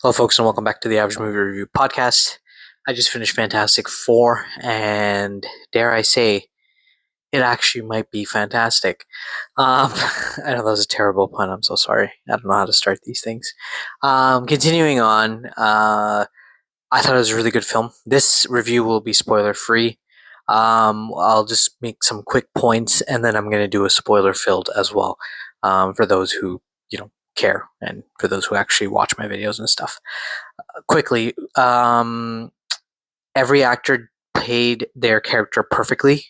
Hello, folks, and welcome back to the Average Movie Review Podcast. I just finished Fantastic Four, and dare I say, it actually might be fantastic. I know that was a terrible pun. I'm so sorry. I don't know how to start these things. Continuing on, I thought it was a really good film. This review will be spoiler free. I'll just make some quick points, and then I'm going to do a spoiler filled as well for those who care, and for those who actually watch my videos and stuff. Quickly, every actor played their character perfectly.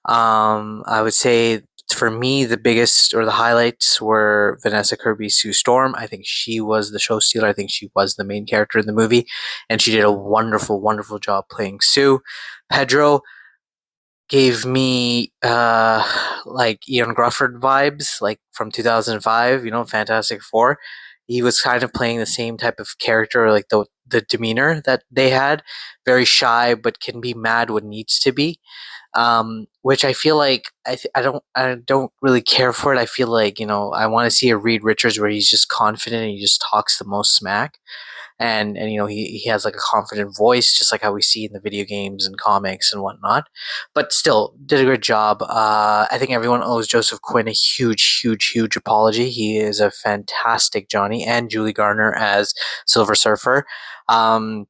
I would say for me, the biggest or the highlights were Vanessa Kirby Sue Storm. I think she was the show stealer. I think she was the main character in the movie, and she did a wonderful, wonderful job playing Sue. Pedro gave me like Ian Grufford vibes, like from 2005. Fantastic Four. He was kind of playing the same type of character, like the demeanor that they had, very shy but can be mad when needs to be. Which I feel like I don't really care for it. I feel like I want to see a Reed Richards where he's just confident and he just talks the most smack, and he has like a confident voice, just like how we see in the video games and comics and whatnot. But still, did a good job. I think everyone owes Joseph Quinn a huge, huge, huge apology. He is a fantastic Johnny, and Julie Garner as Silver Surfer. Um,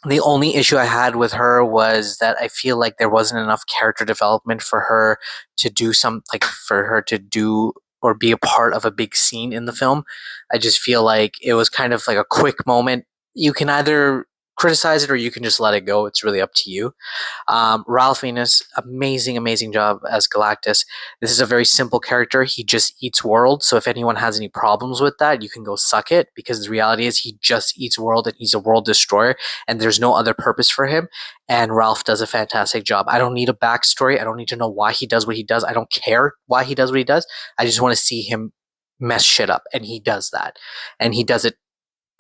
the only issue I had with her was that I feel like there wasn't enough character development for her to do or be a part of a big scene in the film. I just feel like it was kind of like a quick moment. You can either criticize it or you can just let it go. It's really up to you. Ralph Fiennes, amazing, amazing job as Galactus. This is a very simple character. He just eats world. So if anyone has any problems with that, you can go suck it, because the reality is he just eats world and he's a world destroyer, and there's no other purpose for him. And Ralph does a fantastic job. I don't need a backstory. I don't need to know why he does what he does. I don't care why he does what he does. I just want to see him mess shit up, and he does that. And he does it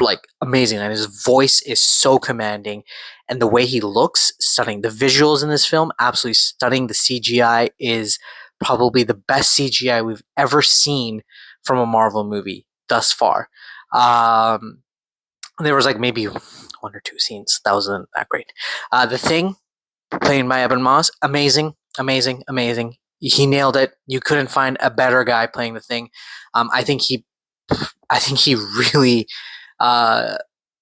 like amazing, and his voice is so commanding, and the way he looks, stunning. The visuals in this film, absolutely stunning. The CGI is probably the best CGI we've ever seen from a Marvel movie thus far. um there was like maybe one or two scenes that wasn't that great. The Thing, played by Evan Moss, amazing, amazing, amazing. He nailed it. You couldn't find a better guy playing the Thing. I think he really uh,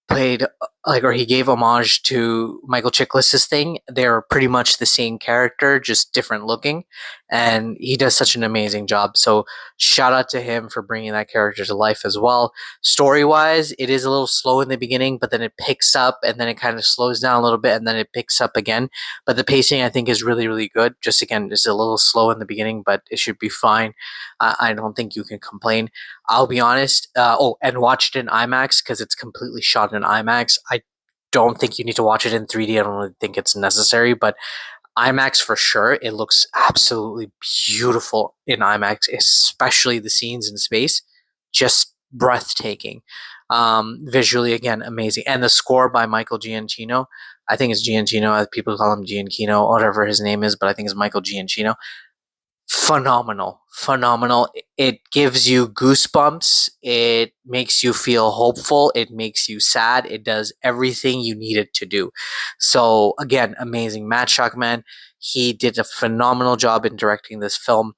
played like, or he gave homage to Michael Chiklis's Thing. They're pretty much the same character, just different looking, and he does such an amazing job. So shout out to him for bringing that character to life as well. Story wise, it is a little slow in the beginning, but then it picks up, and then it kind of slows down a little bit, and then it picks up again. But the pacing, I think, is really, really good. Just again, it's a little slow in the beginning, but it should be fine. I don't think you can complain. I'll be honest. And watch it in IMAX, because it's completely shot in IMAX. I don't think you need to watch it in 3D. I don't really think it's necessary, but IMAX for sure. It looks absolutely beautiful in IMAX, especially the scenes in space. Just breathtaking. Visually, again, amazing. And the score by Michael Giacchino. I think it's Giacchino. People call him Giacchino, whatever his name is, but I think it's Michael Giacchino. Phenomenal, phenomenal. It gives you goosebumps. It makes you feel hopeful. It makes you sad. It does everything you need it to do. So again, amazing. Matt Shockman, he did a phenomenal job in directing this film.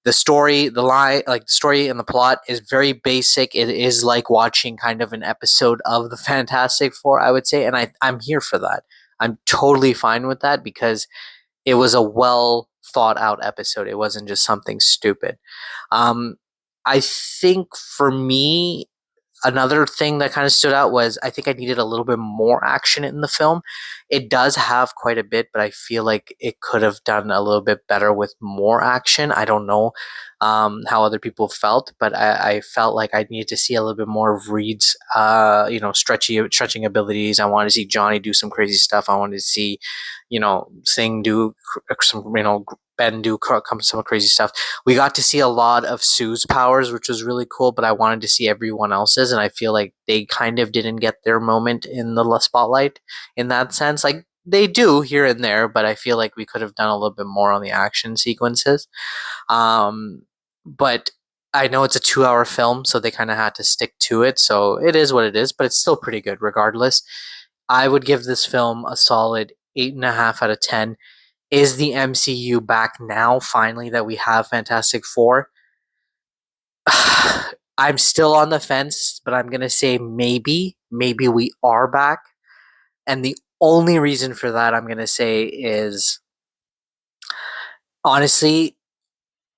The story, the story and the plot is very basic. It is like watching kind of an episode of the Fantastic Four, I would say, and I'm here for that. I'm totally fine with that, because it was a well thought out episode. It wasn't just something stupid. Um, I think for me, another thing that kind of stood out was I think I needed a little bit more action in the film. It does have quite a bit, but I feel like it could have done a little bit better with more action. I don't know how other people felt, but I felt like I needed to see a little bit more of Reed's, stretching abilities. I wanted to see Johnny do some crazy stuff. I wanted to see, Sing do some, Ben do some crazy stuff. We got to see a lot of Sue's powers, which was really cool, but I wanted to see everyone else's, and I feel like they kind of didn't get their moment in the spotlight in that sense. Like, they do here and there, but I feel like we could have done a little bit more on the action sequences. But I know it's a 2 hour film, so they kind of had to stick to it. So it is what it is, but it's still pretty good regardless. I would give this film a solid 8.5 out of 10. Is the MCU back now, finally, that we have Fantastic Four? I'm still on the fence, but I'm going to say maybe. Maybe we are back. And the only reason for that, I'm going to say, is honestly,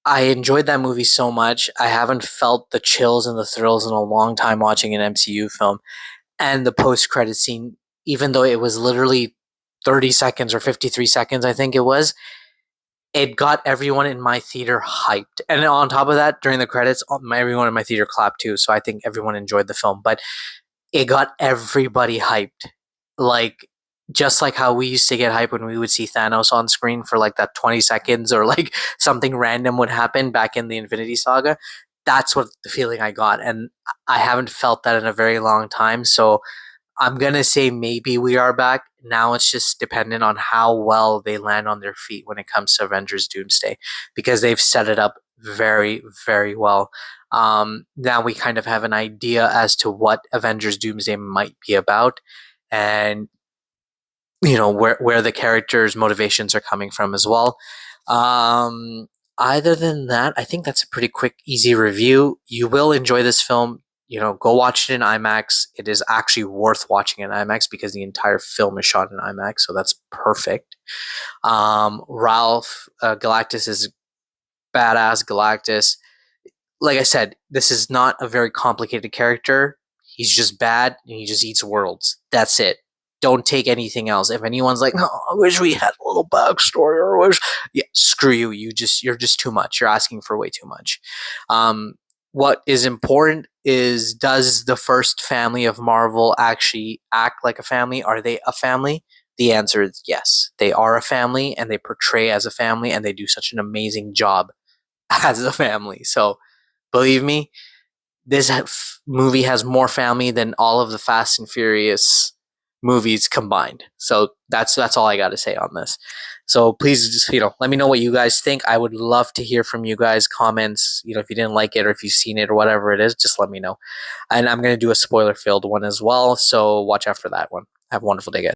I enjoyed that movie so much. I haven't felt the chills and the thrills in a long time watching an MCU film. And the post credit scene, even though it was literally 30 seconds or 53 seconds, I think it was, it got everyone in my theater hyped. And on top of that, during the credits, everyone in my theater clapped too. So I think everyone enjoyed the film. But it got everybody hyped. Like, just like how we used to get hyped when we would see Thanos on screen for like that 20 seconds, or like something random would happen back in the Infinity Saga. That's what the feeling I got. And I haven't felt that in a very long time. So I'm gonna say maybe we are back. Now it's just dependent on how well they land on their feet when it comes to Avengers Doomsday, because they've set it up very, very well. Now we kind of have an idea as to what Avengers Doomsday might be about, and where the characters' motivations are coming from as well. Um, Other than that, I think that's a pretty quick, easy review. You will enjoy this film. Go watch it in IMAX. It is actually worth watching in IMAX because the entire film is shot in IMAX, so that's perfect. Ralph Galactus is badass. Galactus, like I said, this is not a very complicated character. He's just bad and he just eats worlds. That's it. Don't take anything else. If anyone's like, "No, I wish we had a little backstory," or wish, yeah, screw you. You're just too much. You're asking for way too much. Um, what is important is, does the first family of Marvel actually act like a family? Are they a family? The answer is yes. They are a family and they portray as a family and they do such an amazing job as a family. So believe me, this movie has more family than all of the Fast and Furious movies combined. So that's all I got to say on this. So please just let me know what you guys think. I would love to hear from you guys. Comments, if you didn't like it or if you've seen it or whatever it is, just let me know. And I'm gonna do a spoiler filled one as well. So watch out for that one. Have a wonderful day, guys.